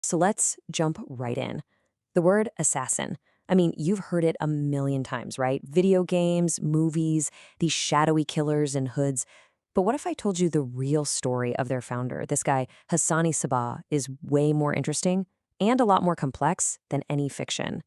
So let's jump right in. The word assassin. I mean, you've heard it a million times, right? Video games, movies, these shadowy killers in hoods. But what if I told you the real story of their founder? This guy, Hassani Sabbah, is way more interesting and a lot more complex than any fiction.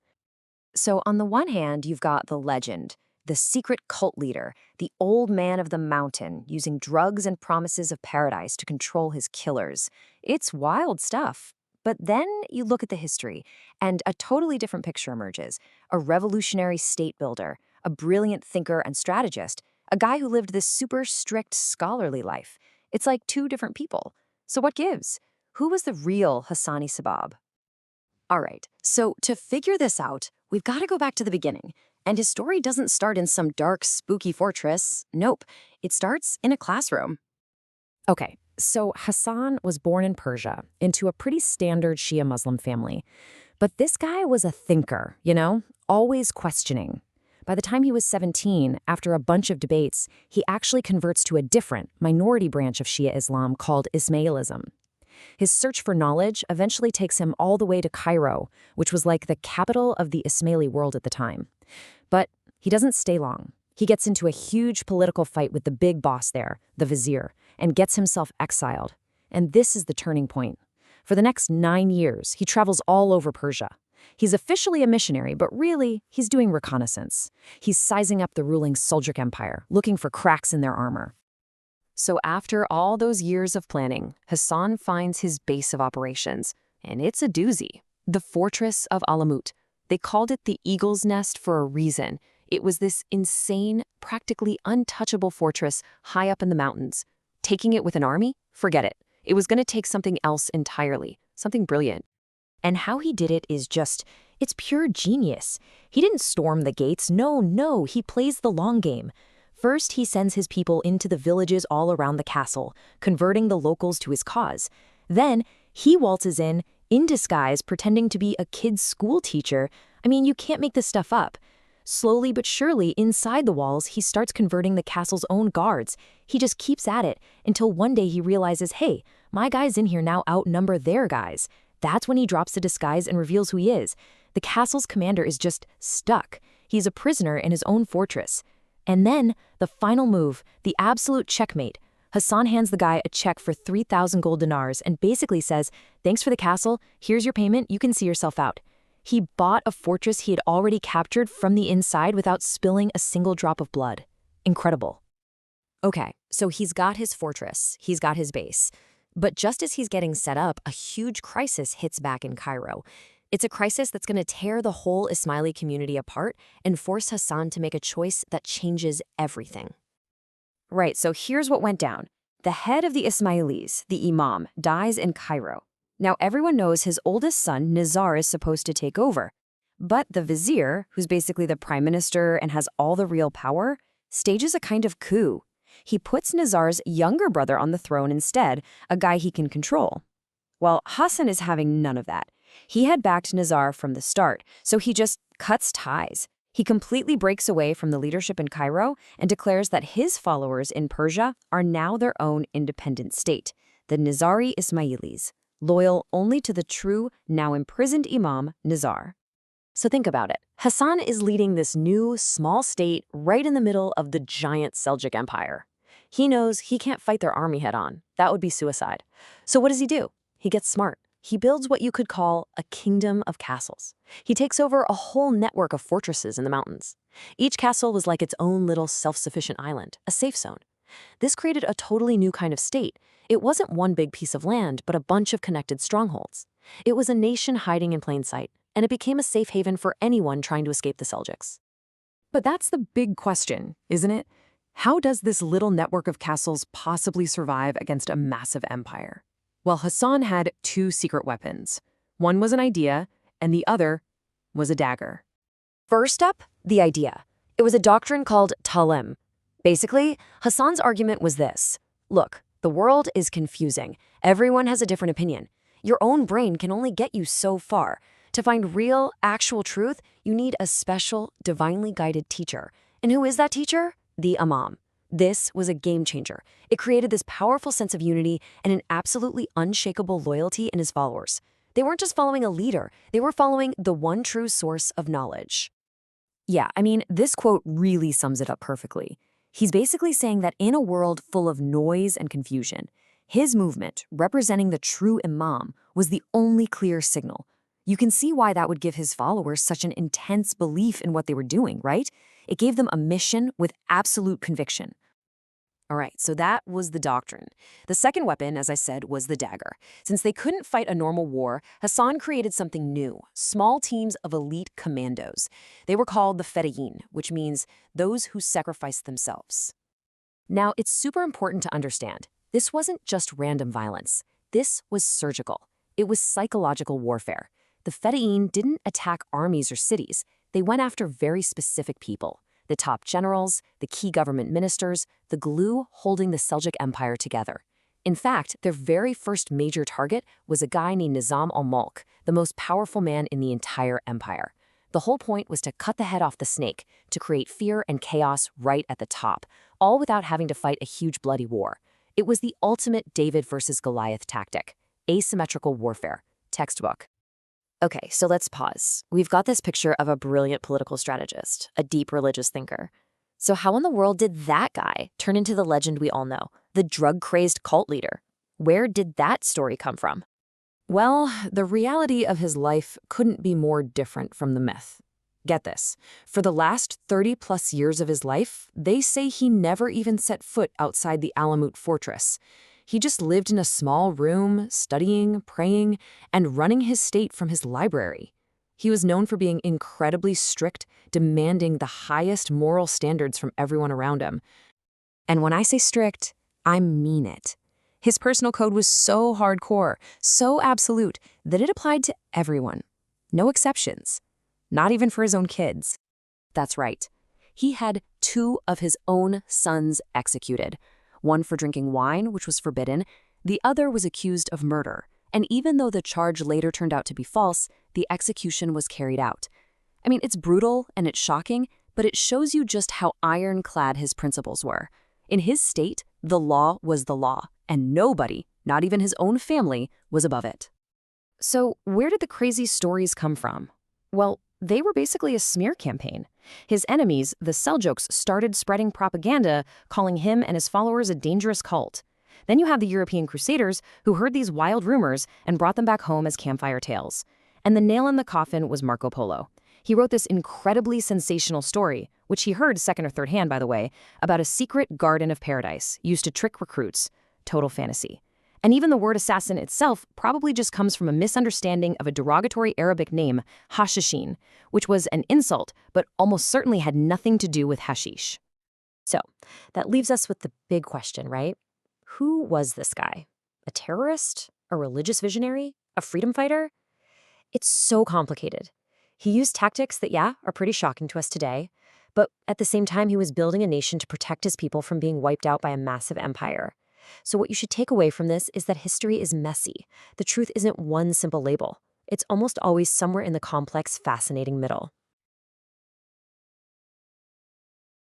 So, on the one hand, you've got the legend, the secret cult leader, the old man of the mountain, using drugs and promises of paradise to control his killers. It's wild stuff. But then you look at the history, and a totally different picture emerges. A revolutionary state builder, a brilliant thinker and strategist, a guy who lived this super strict scholarly life. It's like two different people. So what gives? Who was the real Hassani Sabab? All right, so to figure this out, we've got to go back to the beginning. And his story doesn't start in some dark, spooky fortress. Nope, it starts in a classroom. Okay, so Hassan was born in Persia into a pretty standard Shia Muslim family. But this guy was a thinker, always questioning. By the time he was 17, after a bunch of debates, he actually converts to a different, minority branch of Shia Islam called Ismailism. His search for knowledge eventually takes him all the way to Cairo, which was like the capital of the Ismaili world at the time. But he doesn't stay long. He gets into a huge political fight with the big boss there, the vizier, and gets himself exiled. And this is the turning point. For the next 9 years, he travels all over Persia. He's officially a missionary, but really, he's doing reconnaissance. He's sizing up the ruling Seljuk Empire, looking for cracks in their armor. So after all those years of planning, Hassan finds his base of operations, and it's a doozy. The fortress of Alamut. They called it the Eagle's Nest for a reason. It was this insane, practically untouchable fortress high up in the mountains. Taking it with an army? Forget it. It was going to take something else entirely, something brilliant. And how he did it is it's pure genius. He didn't storm the gates. No, he plays the long game. First, he sends his people into the villages all around the castle, converting the locals to his cause. Then, he waltzes in disguise, pretending to be a kid's school teacher. I mean, you can't make this stuff up. Slowly but surely, inside the walls, he starts converting the castle's own guards. He just keeps at it until one day he realizes, hey, my guys in here now outnumber their guys. That's when he drops the disguise and reveals who he is. The castle's commander is just stuck. He's a prisoner in his own fortress. And then, the final move, the absolute checkmate. Hassan hands the guy a check for 3,000 gold dinars and basically says, thanks for the castle, here's your payment, you can see yourself out. He bought a fortress he had already captured from the inside without spilling a single drop of blood. Incredible. Okay, so he's got his fortress, he's got his base. But just as he's getting set up, a huge crisis hits back in Cairo. It's a crisis that's going to tear the whole Ismaili community apart and force Hassan to make a choice that changes everything. Right, so here's what went down. The head of the Ismailis, the Imam, dies in Cairo. Now everyone knows his oldest son, Nizar, is supposed to take over. But the vizier, who's basically the prime minister and has all the real power, stages a kind of coup. He puts Nizar's younger brother on the throne instead, a guy he can control. Well, Hassan is having none of that. He had backed Nizar from the start, so he just cuts ties. He completely breaks away from the leadership in Cairo and declares that his followers in Persia are now their own independent state, the Nizari Ismailis, loyal only to the true, now imprisoned Imam, Nizar. So think about it. Hassan is leading this new, small state right in the middle of the giant Seljuk Empire. He knows he can't fight their army head-on. That would be suicide. So what does he do? He gets smart. He builds what you could call a kingdom of castles. He takes over a whole network of fortresses in the mountains. Each castle was like its own little self-sufficient island, a safe zone. This created a totally new kind of state. It wasn't one big piece of land, but a bunch of connected strongholds. It was a nation hiding in plain sight, and it became a safe haven for anyone trying to escape the Seljuks. But that's the big question, isn't it? How does this little network of castles possibly survive against a massive empire? Well, Hassan had two secret weapons. One was an idea, and the other was a dagger. First up, the idea. It was a doctrine called Talem. Basically, Hassan's argument was this. Look, the world is confusing. Everyone has a different opinion. Your own brain can only get you so far. To find real, actual truth, you need a special, divinely guided teacher. And who is that teacher? The Imam. This was a game changer. It created this powerful sense of unity and an absolutely unshakable loyalty in his followers. They weren't just following a leader, they were following the one true source of knowledge. Yeah, I mean, this quote really sums it up perfectly. He's basically saying that in a world full of noise and confusion, his movement, representing the true imam, was the only clear signal. You can see why that would give his followers such an intense belief in what they were doing, right? It gave them a mission with absolute conviction. All right, so that was the doctrine. The second weapon, as I said, was the dagger. Since they couldn't fight a normal war, Hassan created something new, small teams of elite commandos. They were called the Fedayeen, which means those who sacrificed themselves. Now, it's super important to understand, this wasn't just random violence. This was surgical. It was psychological warfare. The Fedayeen didn't attack armies or cities. They went after very specific people. The top generals, the key government ministers, the glue holding the Seljuk Empire together. In fact, their very first major target was a guy named Nizam al-Mulk, the most powerful man in the entire empire. The whole point was to cut the head off the snake, to create fear and chaos right at the top, all without having to fight a huge bloody war. It was the ultimate David versus Goliath tactic, asymmetrical warfare, textbook. Okay, so let's pause. We've got this picture of a brilliant political strategist, a deep religious thinker. So how in the world did that guy turn into the legend we all know, the drug-crazed cult leader? Where did that story come from? Well, the reality of his life couldn't be more different from the myth. Get this, for the last 30+ years of his life, they say he never even set foot outside the Alamut fortress. He just lived in a small room, studying, praying, and running his state from his library. He was known for being incredibly strict, demanding the highest moral standards from everyone around him. And when I say strict, I mean it. His personal code was so hardcore, so absolute, that it applied to everyone. No exceptions. Not even for his own kids. That's right. He had 2 of his own sons executed. One for drinking wine, which was forbidden. The other was accused of murder. And even though the charge later turned out to be false, the execution was carried out. I mean, it's brutal and it's shocking, but it shows you just how ironclad his principles were. In his state, the law was the law, and nobody, not even his own family, was above it. So where did the crazy stories come from? Well, they were basically a smear campaign. His enemies, the Seljuks, started spreading propaganda, calling him and his followers a dangerous cult. Then you have the European Crusaders, who heard these wild rumors and brought them back home as campfire tales. And the nail in the coffin was Marco Polo. He wrote this incredibly sensational story, which he heard second or third hand, by the way, about a secret garden of paradise used to trick recruits. Total fantasy. And even the word assassin itself probably just comes from a misunderstanding of a derogatory Arabic name, Hashashin, which was an insult, but almost certainly had nothing to do with hashish. So, that leaves us with the big question, right? Who was this guy? A terrorist? A religious visionary? A freedom fighter? It's so complicated. He used tactics that, yeah, are pretty shocking to us today, but at the same time, he was building a nation to protect his people from being wiped out by a massive empire. So what you should take away from this is that history is messy. The truth isn't one simple label. It's almost always somewhere in the complex, fascinating middle.